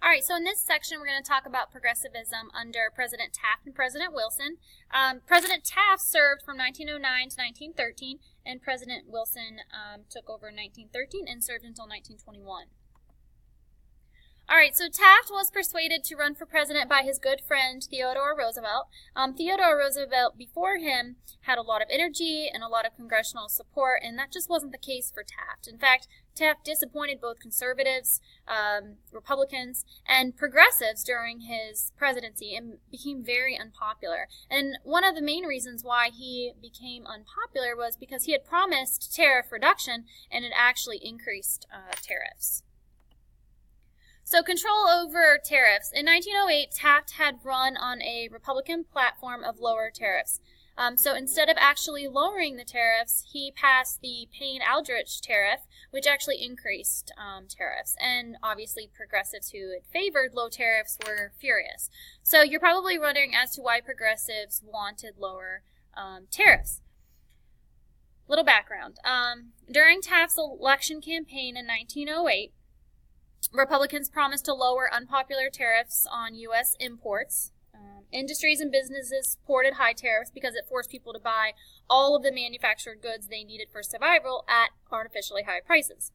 All right, so in this section, we're going to talk about progressivism under President Taft and President Wilson. President Taft served from 1909 to 1913, and President Wilson took over in 1913 and served until 1921. All right, so Taft was persuaded to run for president by his good friend Theodore Roosevelt. Theodore Roosevelt, before him, had a lot of energy and a lot of congressional support, and that just wasn't the case for Taft. In fact, Taft disappointed both conservatives, Republicans, and progressives during his presidency and became very unpopular. And one of the main reasons why he became unpopular was because he had promised tariff reduction and it actually increased tariffs. So control over tariffs. In 1908, Taft had run on a Republican platform of lower tariffs. So instead of actually lowering the tariffs, he passed the Payne-Aldrich tariff, which actually increased tariffs. And obviously progressives who had favored low tariffs were furious. So you're probably wondering as to why progressives wanted lower tariffs. Little background. During Taft's election campaign in 1908, Republicans promised to lower unpopular tariffs on U.S. imports. Industries and businesses supported high tariffs because it forced people to buy all of the manufactured goods they needed for survival at artificially high prices.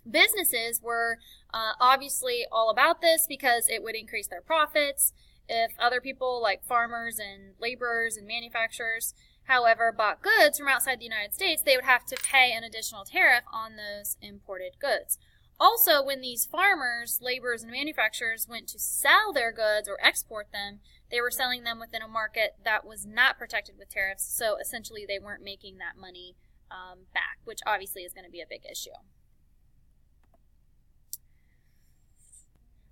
Businesses were obviously all about this because it would increase their profits. If other people like farmers and laborers and manufacturers, however, bought goods from outside the United States, they would have to pay an additional tariff on those imported goods. Also, when these farmers, laborers, and manufacturers went to sell their goods or export them, they were selling them within a market that was not protected with tariffs, so essentially they weren't making that money back, which obviously is going to be a big issue.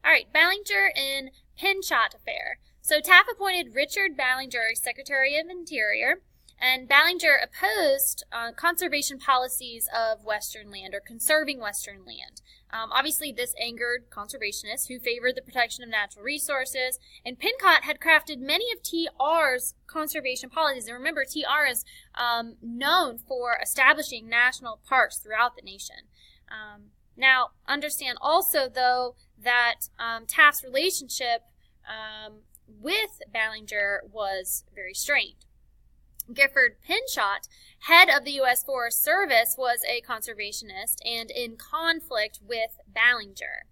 All right, Ballinger and Pinchot affair. So Taft appointed Richard Ballinger as Secretary of Interior, and Ballinger opposed conservation policies of Western land, or conserving Western land. Obviously, this angered conservationists who favored the protection of natural resources, and Pinchot had crafted many of TR's conservation policies. And remember, TR is known for establishing national parks throughout the nation. Now, understand also, though, that Taft's relationship with Ballinger was very strained. Gifford Pinchot, head of the U.S. Forest Service, was a conservationist and in conflict with Ballinger.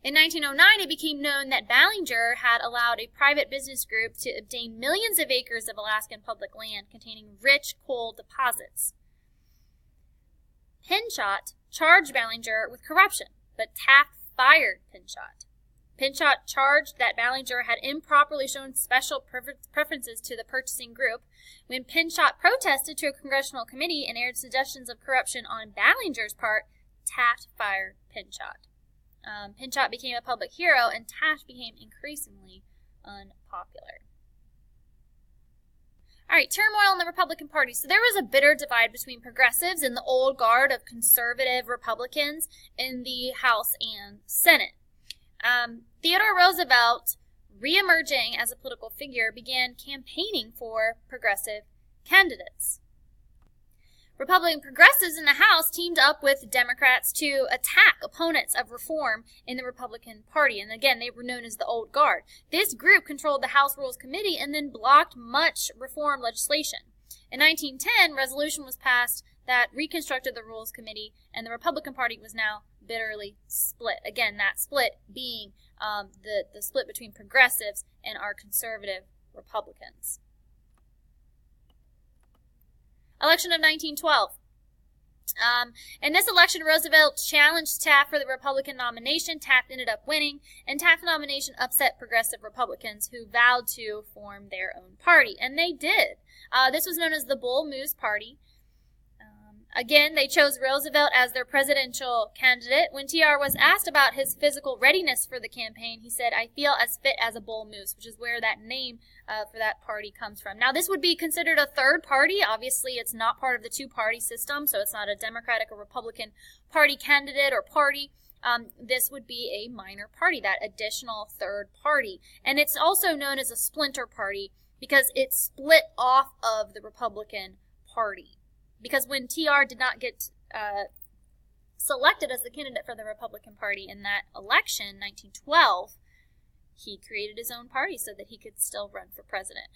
In 1909, it became known that Ballinger had allowed a private business group to obtain millions of acres of Alaskan public land containing rich coal deposits. Pinchot charged Ballinger with corruption, but Taft fired Pinchot. Pinchot charged that Ballinger had improperly shown special preferences to the purchasing group. When Pinchot protested to a congressional committee and aired suggestions of corruption on Ballinger's part, Taft fired Pinchot. Pinchot became a public hero, and Taft became increasingly unpopular. All right, turmoil in the Republican Party. So there was a bitter divide between progressives and the old guard of conservative Republicans in the House and Senate. Theodore Roosevelt, re-emerging as a political figure, began campaigning for progressive candidates. Republican progressives in the House teamed up with Democrats to attack opponents of reform in the Republican Party. And again, they were known as the Old Guard. This group controlled the House Rules Committee and then blocked much reform legislation. In 1910, resolution was passed that reconstructed the Rules Committee, and the Republican Party was now bitterly split. Again, that split being the split between progressives and our conservative Republicans. Election of 1912. In this election, Roosevelt challenged Taft for the Republican nomination. Taft ended up winning, and Taft's nomination upset progressive Republicans who vowed to form their own party, and they did. This was known as the Bull Moose Party. Again, they chose Roosevelt as their presidential candidate. When TR was asked about his physical readiness for the campaign, he said, "I feel as fit as a bull moose," which is where that name for that party comes from. Now, this would be considered a third party. Obviously, it's not part of the two-party system, so it's not a Democratic or Republican Party candidate or party. This would be a minor party, that additional third party. And it's also known as a splinter party because it split off of the Republican Party. Because when TR did not get selected as the candidate for the Republican Party in that election, 1912, he created his own party so that he could still run for president.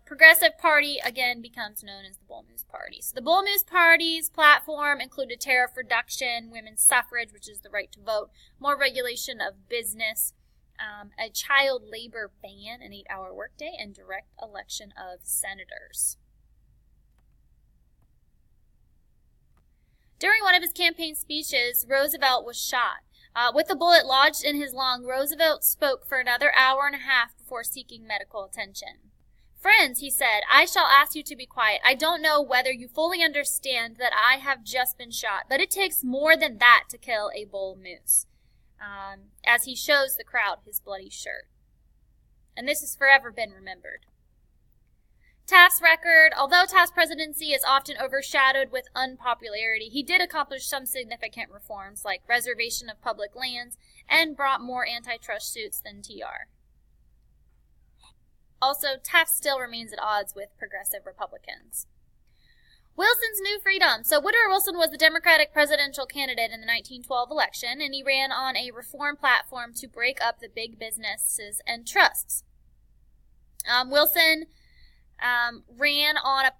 Progressive Party, again, becomes known as the Bull Moose Party. So the Bull Moose Party's platform included tariff reduction, women's suffrage, which is the right to vote, more regulation of business, a child labor ban, an 8-hour workday, and direct election of senators. During one of his campaign speeches, Roosevelt was shot. With a bullet lodged in his lung, Roosevelt spoke for another hour and a half before seeking medical attention. "Friends," he said, "I shall ask you to be quiet. I don't know whether you fully understand that I have just been shot, but it takes more than that to kill a bull moose," as he shows the crowd his bloody shirt. And this has forever been remembered. Taft's record, although Taft's presidency is often overshadowed with unpopularity, he did accomplish some significant reforms like reservation of public lands and brought more antitrust suits than TR. Also, Taft still remains at odds with progressive Republicans. Wilson's new freedom. So Woodrow Wilson was the Democratic presidential candidate in the 1912 election, and he ran on a reform platform to break up the big businesses and trusts. Wilson ran on a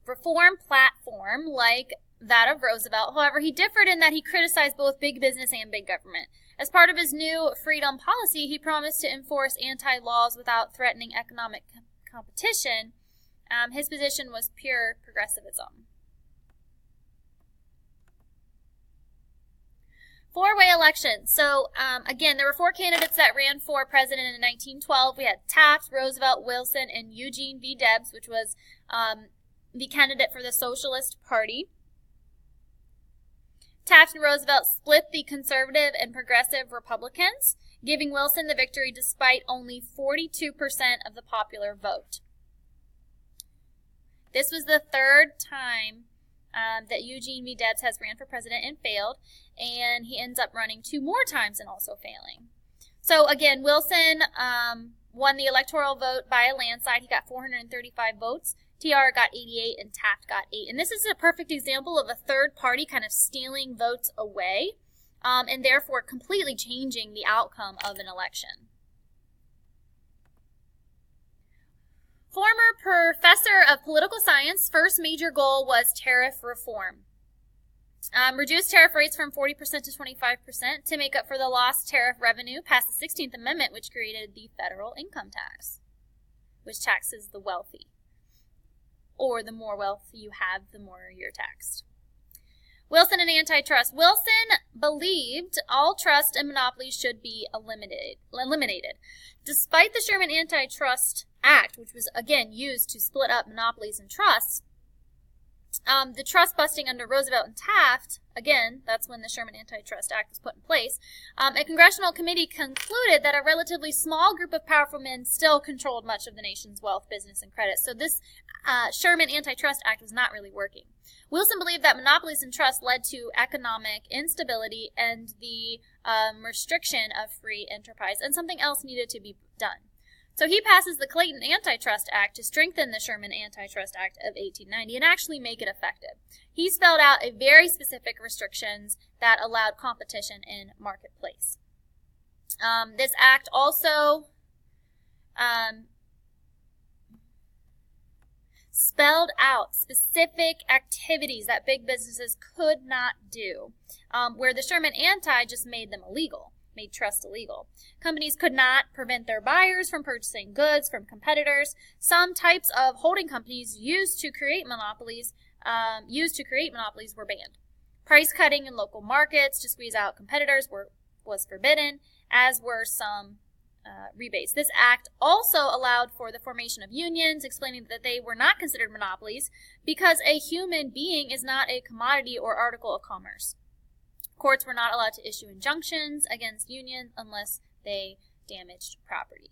reform platform like that of Roosevelt. However, he differed in that he criticized both big business and big government. As part of his new freedom policy, he promised to enforce anti-laws without threatening economic competition. His position was pure progressivism. Four-way election. So, again, there were four candidates that ran for president in 1912. We had Taft, Roosevelt, Wilson, and Eugene V. Debs, which was the candidate for the Socialist Party. Taft and Roosevelt split the conservative and progressive Republicans, giving Wilson the victory despite only 42% of the popular vote. This was the third time that Eugene V. Debs has ran for president and failed, and he ends up running 2 more times and also failing. So again, Wilson won the electoral vote by a landslide. He got 435 votes. TR got 88 and Taft got 8. And this is a perfect example of a third party kind of stealing votes away and therefore completely changing the outcome of an election. Former professor of political science, first major goal was tariff reform. Reduce tariff rates from 40% to 25% to make up for the lost tariff revenue, passed the 16th Amendment, which created the federal income tax, which taxes the wealthy. Or the more wealth you have, the more you're taxed. Wilson and antitrust. Wilson believed all trust and monopolies should be eliminated. Despite the Sherman Antitrust Act, which was, again, used to split up monopolies and trusts, the trust busting under Roosevelt and Taft, again, that's when the Sherman Antitrust Act was put in place, a congressional committee concluded that a relatively small group of powerful men still controlled much of the nation's wealth, business, and credit. So this Sherman Antitrust Act was not really working. Wilson believed that monopolies and trusts led to economic instability and the restriction of free enterprise, and something else needed to be done. So he passes the Clayton Antitrust Act to strengthen the Sherman Antitrust Act of 1890 and actually make it effective. He spelled out a very specific restrictions that allowed competition in marketplace. This act also spelled out specific activities that big businesses could not do, where the Sherman Anti just made them illegal. Made trust illegal. Companies could not prevent their buyers from purchasing goods from competitors. Some types of holding companies used to create monopolies were banned. Price cutting in local markets to squeeze out competitors was forbidden, as were some rebates. This act also allowed for the formation of unions, explaining that they were not considered monopolies because a human being is not a commodity or article of commerce. Courts were not allowed to issue injunctions against unions unless they damaged property.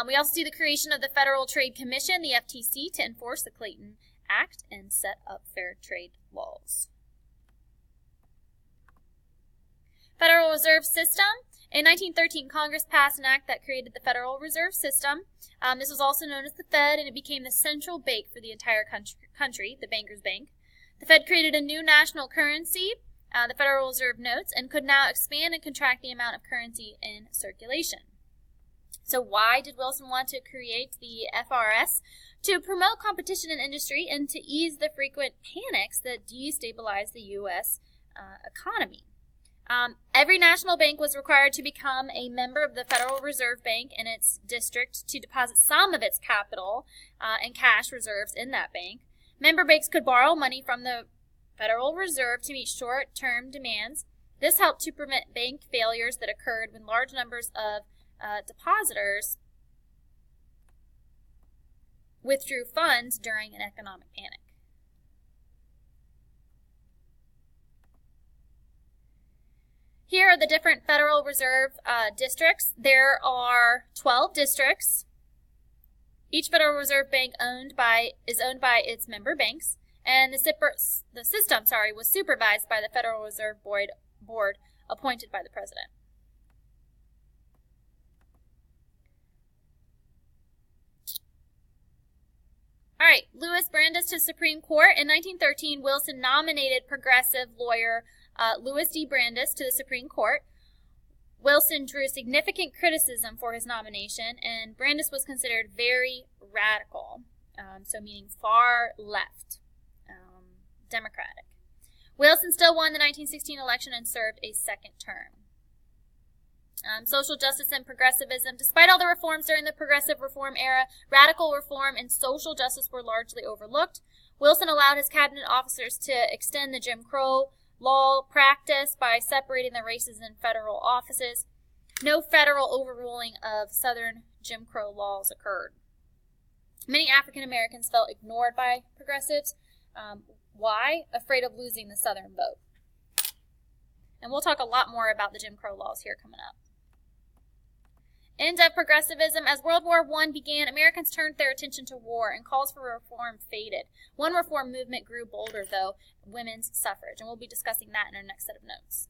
We also see the creation of the Federal Trade Commission, the FTC, to enforce the Clayton Act and set up fair trade laws. Federal Reserve System. In 1913, Congress passed an act that created the Federal Reserve System. This was also known as the Fed, and it became the central bank for the entire country, the banker's bank. The Fed created a new national currency, the Federal Reserve notes, and could now expand and contract the amount of currency in circulation. So why did Wilson want to create the FRS? To promote competition in industry and to ease the frequent panics that destabilized the U.S. Economy. Every national bank was required to become a member of the Federal Reserve Bank in its district to deposit some of its capital and cash reserves in that bank. Member banks could borrow money from the Federal Reserve to meet short-term demands. This helped to prevent bank failures that occurred when large numbers of depositors withdrew funds during an economic panic. Here are the different Federal Reserve districts. There are 12 districts. Each Federal Reserve Bank is owned by its member banks, and the system was supervised by the Federal Reserve Board appointed by the President. All right, Louis Brandeis to Supreme Court. In 1913, Wilson nominated progressive lawyer Louis D. Brandeis to the Supreme Court. Wilson drew significant criticism for his nomination, and Brandeis was considered very radical, so meaning far left, Democratic. Wilson still won the 1916 election and served a second term. Social justice and progressivism. Despite all the reforms during the progressive reform era, radical reform and social justice were largely overlooked. Wilson allowed his cabinet officers to extend the Jim Crow law practice by separating the races in federal offices. No federal overruling of Southern Jim Crow laws occurred. Many African Americans felt ignored by progressives. Why? Afraid of losing the Southern vote. And we'll talk a lot more about the Jim Crow laws here coming up. End of progressivism. As World War I began, Americans turned their attention to war, and calls for reform faded. One reform movement grew bolder, though: women's suffrage, and we'll be discussing that in our next set of notes.